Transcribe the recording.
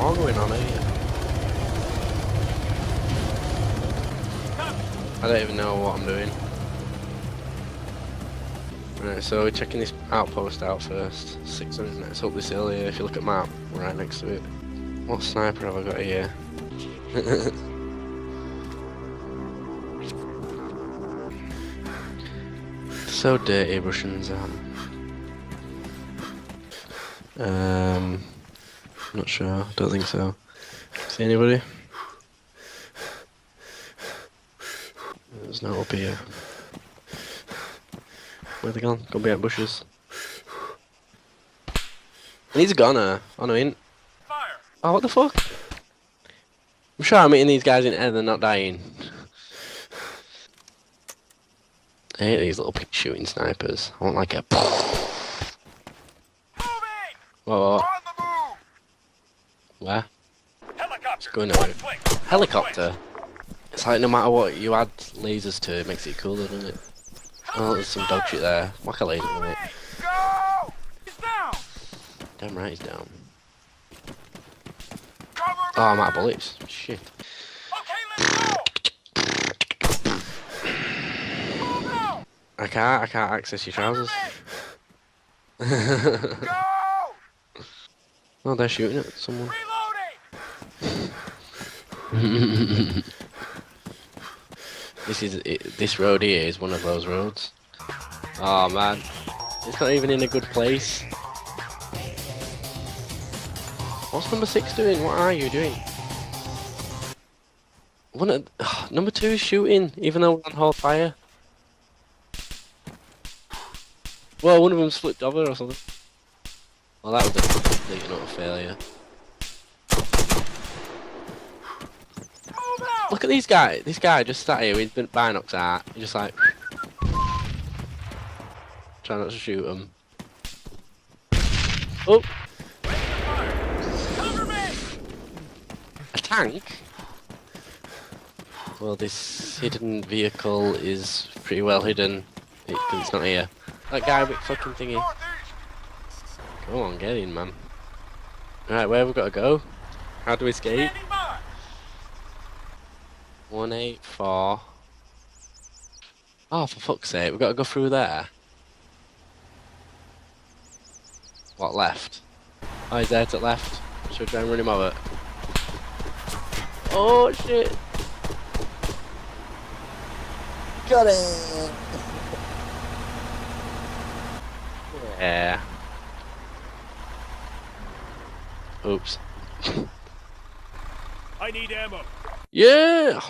more going on here. I don't even know what I'm doing. Right, so we're checking this outpost out first. 600 meters up this hill here. If you look at map, we're right next to it. What sniper have I got here? So dirty, Russians are. Not sure. Don't think so. See anybody? There's no up here. Where they gone? Gone behind bushes. And he's a goner. Oh no, he ain't. Oh, what the fuck? I'm sure I'm hitting these guys in the head and they're not dying. I hate these little pink shooting snipers. I want like a. Whoa. Where? It's going away. Helicopter? It's like no matter what you add lasers to, it makes it cooler, doesn't it? Oh, there's some dog shit there. Whack a laser on it. Damn right he's down. Oh, I'm out of bullets. Shit. I can't access your trousers. Oh, they're shooting at someone. This road here is one of those roads. Oh man, it's not even in a good place. What's number 6 doing? What are you doing? Number 2 is shooting, even though we're on hold fire. Well, one of them's flipped over or something. Well, that was a complete and utter failure. Look at these guys. This guy just sat here with binocs out. He's just like trying not to shoot him. Oh, a tank. Well, this hidden vehicle is pretty well hidden because it's not here. That guy with fucking thingy. Go on, get in, man. Alright, where have we got to go? How do we escape? 184. Oh, for fuck's sake, we've got to go through there. What, left? Oh, he's there to the left. Should we try and run him over? Oh, shit! Got it! Yeah. Oops. I need ammo. Yeah!